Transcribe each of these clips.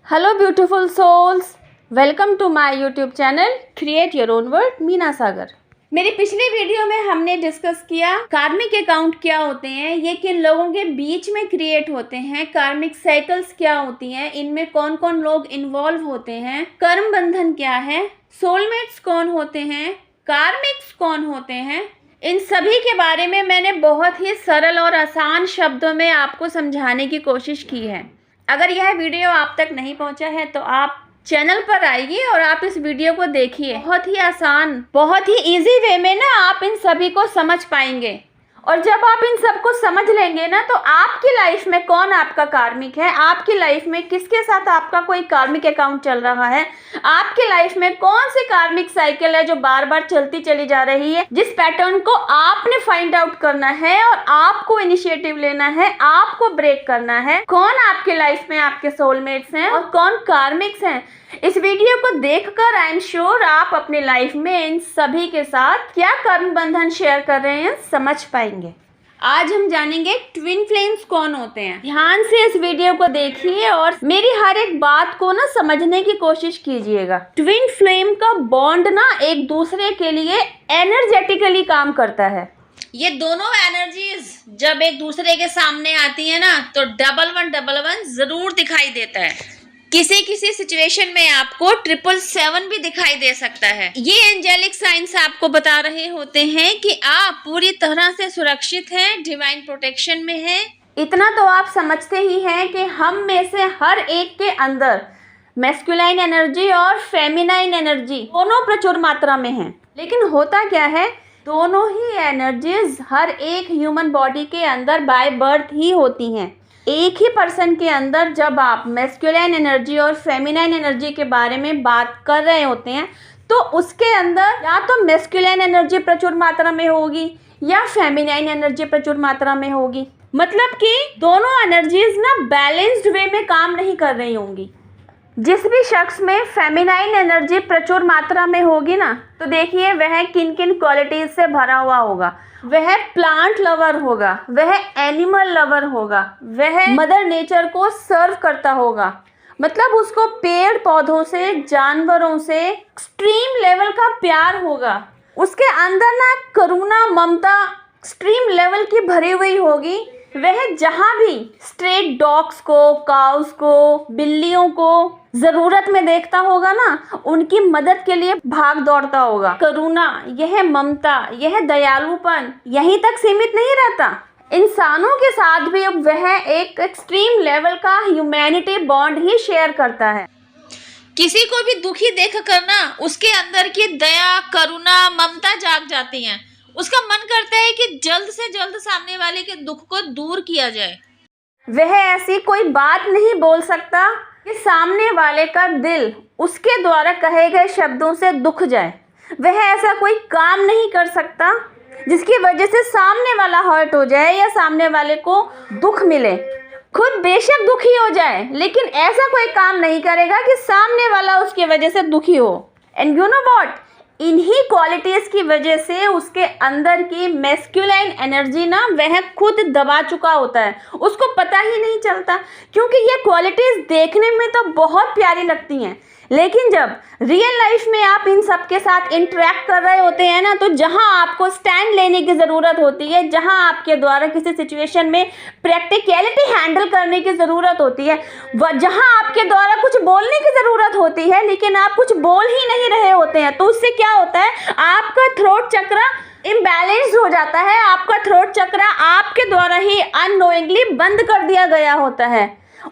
Hello beautiful souls, welcome to my YouTube channel create your own world Meena Sagar. मेरी पिछली video में हमने discuss किया कार्मिक अकाउंट क्या होते हैं, ये किन लोगों के बीच में क्रिएट होते हैं, कार्मिक साइकिल्स क्या होती हैं, इनमें कौन कौन लोग इन्वॉल्व होते हैं, कर्म बंधन क्या है, सोलमेट्स कौन होते हैं, कार्मिक्स कौन होते हैं। इन सभी के बारे में मैंने बहुत ही सरल और आसान शब्दों में आपको समझाने की कोशिश की है। अगर यह वीडियो आप तक नहीं पहुंचा है तो आप चैनल पर आइए और आप इस वीडियो को देखिए। बहुत ही आसान, बहुत ही इजी वे में ना आप इन सभी को समझ पाएंगे। और जब आप इन सबको समझ लेंगे ना तो आपकी लाइफ में कौन आपका कार्मिक है, आपकी लाइफ में किसके साथ आपका कोई कार्मिक अकाउंट चल रहा है, आपकी लाइफ में कौन सी कार्मिक साइकिल है जो बार बार चलती चली जा रही है, जिस पैटर्न को आपने फाइंड आउट करना है और आपको इनिशिएटिव लेना है, आपको ब्रेक करना है। कौन आपके लाइफ में आपके सोलमेट्स हैं और कौन कार्मिक्स हैं, इस वीडियो को देखकर आई एम श्योर आप अपनी लाइफ में इन सभी के साथ क्या कर्म बंधन शेयर कर रहे हैं समझ पाएंगे। आज हम जानेंगे ट्विन फ्लेम्स कौन होते हैं। ध्यान से इस वीडियो को देखिए और मेरी हर एक बात को ना समझने की कोशिश कीजिएगा। ट्विन फ्लेम का बॉन्ड ना एक दूसरे के लिए एनर्जेटिकली काम करता है। ये दोनों एनर्जीज जब एक दूसरे के सामने आती है ना तो डबल वन जरूर दिखाई देता है। किसी किसी सिचुएशन में आपको 777 भी दिखाई दे सकता है। ये एंजेलिक साइंस आपको बता रहे होते हैं कि आप पूरी तरह से सुरक्षित हैं, डिवाइन प्रोटेक्शन में हैं। इतना तो आप समझते ही हैं कि हम में से हर एक के अंदर मैस्कुलाइन एनर्जी और फेमिनाइन एनर्जी दोनों प्रचुर मात्रा में हैं। लेकिन होता क्या है, दोनों ही एनर्जीज हर एक ह्यूमन बॉडी के अंदर बाय बर्थ ही होती हैं। एक ही पर्सन के अंदर जब आप मैस्कुलाइन एनर्जी और फेमिनाइन एनर्जी के बारे में बात कर रहे होते हैं तो उसके अंदर या तो मैस्कुलाइन एनर्जी प्रचुर मात्रा में होगी या फेमिनाइन एनर्जी प्रचुर मात्रा में होगी। मतलब कि दोनों एनर्जीज ना बैलेंस्ड वे में काम नहीं कर रही होंगी। जिस भी शख्स में फेमिनाइन एनर्जी प्रचुर मात्रा में होगी ना तो देखिए वह किन किन क्वालिटीज से भरा हुआ होगा। वह प्लांट लवर होगा, वह एनिमल लवर होगा, वह मदर नेचर को सर्व करता होगा। मतलब उसको पेड़ पौधों से, जानवरों से एक्सट्रीम लेवल का प्यार होगा। उसके अंदर ना करुणा, ममता एक्सट्रीम लेवल की भरी हुई होगी। वह जहाँ भी स्ट्रेट डॉग्स को, काउस को, बिल्लियों को ज़रूरत में देखता होगा ना उनकी मदद के लिए भाग दौड़ता होगा। करुणा, यह ममता, यह दयालुपन यहीं तक सीमित नहीं रहता। इंसानों के साथ भी अब वह एक एक्सट्रीम लेवल का ह्यूमैनिटी बॉन्ड ही शेयर करता है। किसी को भी दुखी देख कर ना उसके अंदर की दया, करुणा, ममता जाग जाती है। उसका मन करता है कि जल्द से जल्द सामने वाले के दुख को दूर किया जाए। वह ऐसी कोई बात नहीं बोल सकता कि सामने वाले का दिल उसके द्वारा कहे गए शब्दों से दुख जाए। वह ऐसा कोई काम नहीं कर सकता जिसकी वजह से सामने वाला हर्ट हो जाए या सामने वाले को दुख मिले। खुद बेशक दुखी हो जाए लेकिन ऐसा कोई काम नहीं करेगा कि सामने वाला उसकी वजह से दुखी हो। एंड यू नो व्हाट, इन्हीं क्वालिटीज की वजह से उसके अंदर की मैस्कुलाइन एनर्जी ना वह खुद दबा चुका होता है। उसको पता ही नहीं चलता क्योंकि ये क्वालिटीज देखने में तो बहुत प्यारी लगती हैं लेकिन जब रियल लाइफ में आप इन सब के साथ इंटरेक्ट कर रहे होते हैं ना तो जहां आपको स्टैंड लेने की ज़रूरत होती है, जहां आपके द्वारा किसी सिचुएशन में प्रैक्टिकलिटी हैंडल करने की ज़रूरत होती है, जहां आपके द्वारा कुछ बोलने की ज़रूरत होती है लेकिन आप कुछ बोल ही नहीं रहे होते हैं, तो उससे क्या होता है, आपका थ्रोट चक्र इम्बैलेंस हो जाता है। आपका थ्रोट चक्र आपके द्वारा ही अननोइंगली बंद कर दिया गया होता है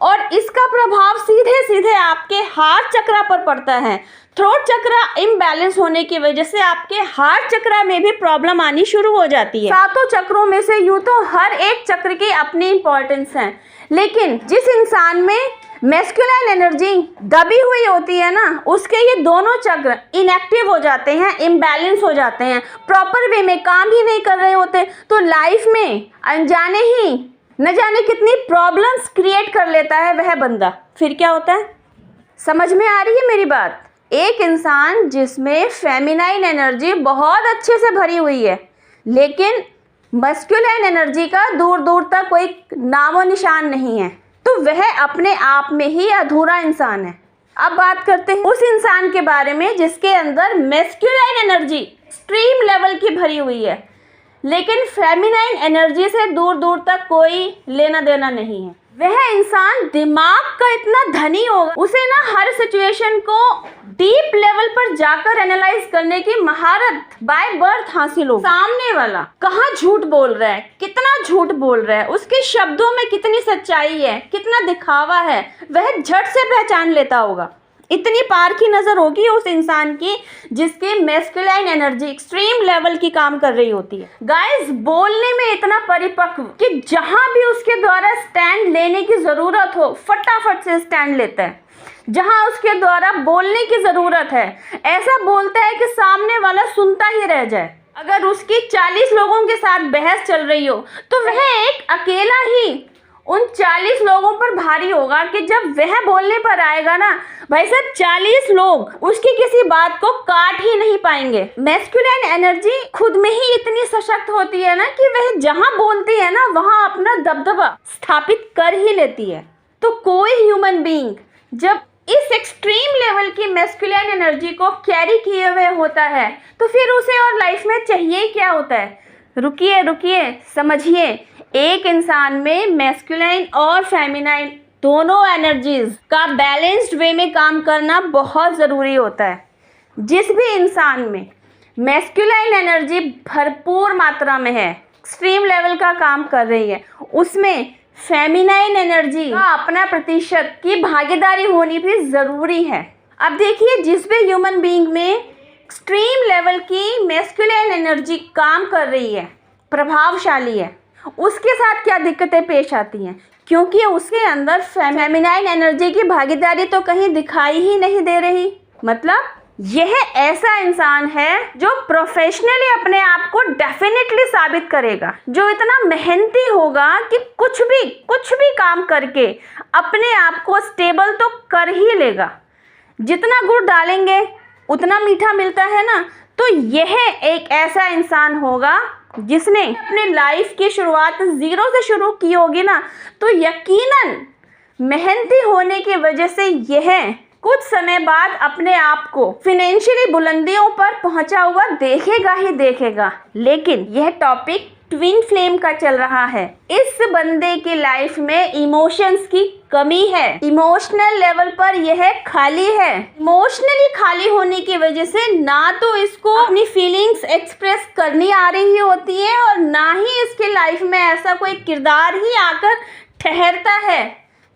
और इसका प्रभाव सीधे सीधे आपके हार्ट चक्र पर पड़ता है। थ्रोट चक्र इम्बैलेंस होने की वजह से आपके हार्ट चक्र में भी प्रॉब्लम आनी शुरू हो जाती है। सातों चक्रों में से यूं तो हर एक चक्र की अपनी इंपॉर्टेंस है, लेकिन जिस इंसान में मैस्कुलाइन एनर्जी दबी हुई होती है ना उसके ये दोनों चक्र इनएक्टिव हो जाते हैं, इम्बैलेंस हो जाते हैं, प्रॉपर वे में काम ही नहीं कर रहे होते। तो लाइफ में अनजाने ही न जाने कितनी प्रॉब्लम्स क्रिएट कर लेता है वह बंदा। फिर क्या होता है, समझ में आ रही है मेरी बात? एक इंसान जिसमें फेमिनाइन एनर्जी बहुत अच्छे से भरी हुई है लेकिन मैस्कुलाइन एनर्जी का दूर दूर तक कोई नामो निशान नहीं है, तो वह अपने आप में ही अधूरा इंसान है। अब बात करते हैं उस इंसान के बारे में जिसके अंदर मैस्कुलाइन एनर्जी एक्सट्रीम लेवल की भरी हुई है, लेकिन फेमिनाइन एनर्जी से दूर दूर तक कोई लेना देना नहीं है। वह इंसान दिमाग का इतना धनी होगा, उसे ना हर सिचुएशन को डीप लेवल पर जाकर एनालाइज करने की महारत बाय बर्थ हासिल हो। सामने वाला कहाँ झूठ बोल रहा है, कितना झूठ बोल रहा है, उसके शब्दों में कितनी सच्चाई है, कितना दिखावा है, वह झट से पहचान लेता होगा। इतनी पारखी नजर होगी उस इंसान की जिसकी मैस्कुलाइन एनर्जी एक्सट्रीम लेवल की काम कर रही होती है। गाइस, बोलने में इतना परिपक्व कि जहां भी उसके द्वारा स्टैंड लेने की जरूरत हो फटाफट से स्टैंड लेता है। जहां उसके द्वारा बोलने की जरूरत है ऐसा बोलता है कि सामने वाला सुनता ही रह जाए। अगर उसकी 40 लोगों के साथ बहस चल रही हो तो वह एक अकेला ही उन 40 लोगों पर भारी होगा कि जब वह बोलने पर आएगा ना भाई साहब, 40 लोग उसकी किसी बात को काट ही नहीं पाएंगे। मैस्कुलाइन एनर्जी खुद में ही इतनी सशक्त होती है ना कि वह जहां बोलती है ना वहां अपना दबदबा स्थापित कर ही लेती है। तो कोई ह्यूमन बीइंग जब इस एक्सट्रीम लेवल की मैस्कुलाइन एनर्जी को कैरी किए हुए होता है तो फिर उसे और लाइफ में चाहिए क्या होता है? रुकिए समझिए। एक इंसान में मैस्कुलाइन और फेमिनाइन दोनों एनर्जीज का बैलेंस्ड वे में काम करना बहुत ज़रूरी होता है। जिस भी इंसान में मैस्कुलाइन एनर्जी भरपूर मात्रा में है, एक्सट्रीम लेवल का काम कर रही है, उसमें फेमिनाइन एनर्जी का अपना प्रतिशत की भागीदारी होनी भी ज़रूरी है। अब देखिए, जिस भी ह्यूमन बीइंग में एक्सट्रीम लेवल की मैस्कुलाइन एनर्जी काम कर रही है, प्रभावशाली है, उसके साथ क्या दिक्कतें पेश आती हैं? क्योंकि उसके अंदर फेमिनाइन एनर्जी की भागीदारी तो कहीं दिखाई ही नहीं दे रही। मतलब यह ऐसा इंसान है जो प्रोफेशनली अपने आप को डेफिनेटली साबित करेगा, जो इतना मेहनती होगा कि कुछ भी काम करके अपने आप को स्टेबल तो कर ही लेगा। जितना गुड़ डालेंगे उतना मीठा मिलता है ना, तो यह एक ऐसा इंसान होगा जिसने अपने लाइफ की शुरुआत 0 से शुरू की होगी ना, तो यकीनन मेहनती होने की वजह से यह कुछ समय बाद अपने आप को फिनेंशियली बुलंदियों पर पहुंचा हुआ देखेगा ही देखेगा। लेकिन यह टॉपिक ट्विन फ्लेम का चल रहा है। इस बंदे की लाइफ में इमोशंस की कमी है, इमोशनल लेवल पर यह खाली है। इमोशनली खाली होने की वजह से ना तो इसको अपनी फीलिंग्स एक्सप्रेस करनी आ रही होती है और ना ही इसके लाइफ में ऐसा कोई किरदार ही आकर ठहरता है,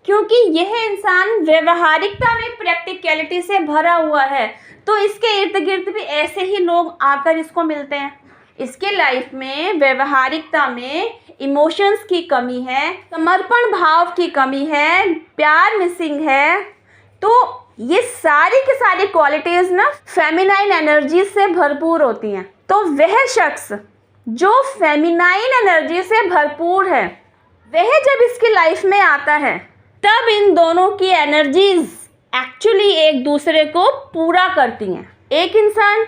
क्योंकि यह इंसान व्यवहारिकता में प्रैक्टिकलिटी से भरा हुआ है। तो इसके इर्द गिर्द भी ऐसे ही लोग आकर इसको मिलते हैं। इसके लाइफ में व्यवहारिकता में इमोशंस की कमी है, समर्पण भाव की कमी है, प्यार मिसिंग है। तो ये सारी की सारी क्वालिटीज़ ना फेमिनाइन एनर्जी से भरपूर होती हैं। तो वह शख्स जो फेमिनाइन एनर्जी से भरपूर है, वह जब इसकी लाइफ में आता है तब इन दोनों की एनर्जीज एक्चुअली एक दूसरे को पूरा करती हैं। एक इंसान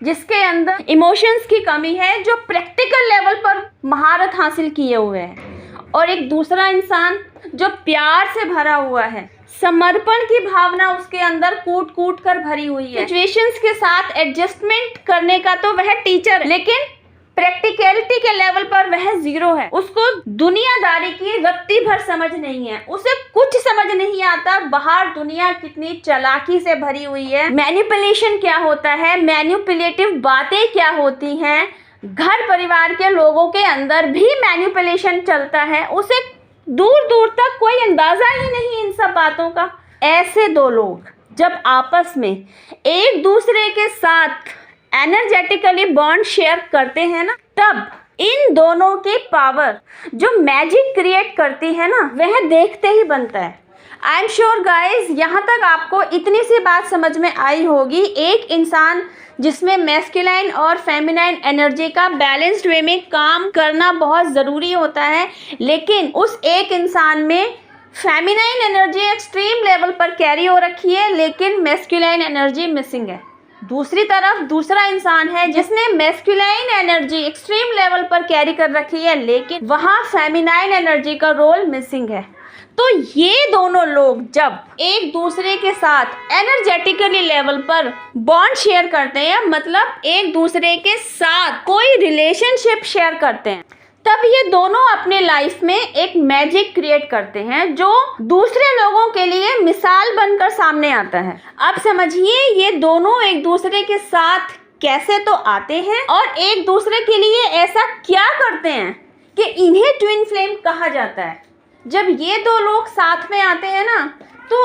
जिसके अंदर इमोशंस की कमी है, जो प्रैक्टिकल लेवल पर महारत हासिल किए हुए है, और एक दूसरा इंसान जो प्यार से भरा हुआ है, समर्पण की भावना उसके अंदर कूट कूट कर भरी हुई है। सिचुएशंस के साथ एडजस्टमेंट करने का तो वह टीचर है, लेकिन प्रैक्टिकलिटी के लेवल पर वह 0 है। उसको दुनियादारी की रत्ती भर समझ नहीं है, उसे कुछ समझ नहीं आता बाहर दुनिया कितनी चालाकी से भरी हुई है, मैनिपुलेशन क्या होता है, मैनिपुलेटिव बातें क्या होती हैं, घर परिवार के लोगों के अंदर भी मैनिपुलेशन चलता है, उसे दूर दूर तक कोई अंदाजा ही नहीं इन सब बातों का। ऐसे दो लोग जब आपस में एक दूसरे के साथ एनर्जेटिकली बॉन्ड शेयर करते हैं ना, तब इन दोनों की पावर जो मैजिक क्रिएट करती है ना, वह देखते ही बनता है। आई एम श्योर गाइज, यहाँ तक आपको इतनी सी बात समझ में आई होगी। एक इंसान जिसमें मैस्कुलाइन और फेमिनाइन एनर्जी का बैलेंस्ड वे में काम करना बहुत ज़रूरी होता है, लेकिन उस एक इंसान में फेमिनाइन एनर्जी एक्सट्रीम लेवल पर कैरी हो रखी है, लेकिन मैस्कुलाइन एनर्जी मिसिंग है। दूसरी तरफ दूसरा इंसान है जिसने मैस्कुलाइन एनर्जी एक्सट्रीम लेवल पर कैरी कर रखी है, लेकिन वहाँ फेमिनाइन एनर्जी का रोल मिसिंग है। तो ये दोनों लोग जब एक दूसरे के साथ एनर्जेटिकली लेवल पर बॉन्ड शेयर करते हैं, मतलब एक दूसरे के साथ कोई रिलेशनशिप शेयर करते हैं, तब ये दोनों अपने लाइफ में एक मैजिक क्रिएट करते हैं जो दूसरे लोगों के लिए मिसाल बनकर सामने आता है। अब समझिए ये दोनों एक दूसरे के साथ कैसे तो आते हैं और एक दूसरे के लिए ऐसा क्या करते हैं कि इन्हें ट्विन फ्लेम कहा जाता है। जब ये दो लोग साथ में आते हैं ना, तो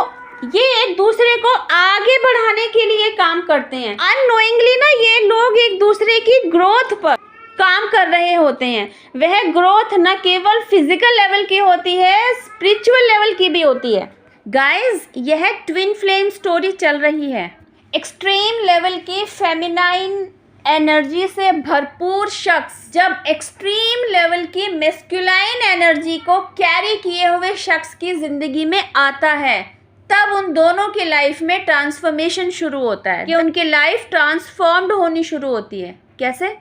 ये एक दूसरे को आगे बढ़ाने के लिए काम करते हैं। अननोइंगली ना ये लोग एक दूसरे की ग्रोथ पर काम कर रहे होते हैं। वह ग्रोथ न केवल फिजिकल लेवल की होती है, स्पिरिचुअल लेवल की भी होती है। गाइस, यह ट्विन फ्लेम स्टोरी चल रही है। एक्सट्रीम लेवल की फेमिनाइन एनर्जी से भरपूर शख्स जब एक्सट्रीम लेवल की मैस्कुलाइन एनर्जी को कैरी किए हुए शख्स की जिंदगी में आता है, तब उन दोनों की लाइफ में ट्रांसफॉर्मेशन शुरू होता है कि उनकी लाइफ ट्रांसफॉर्म्ड होनी शुरू होती है। कैसे?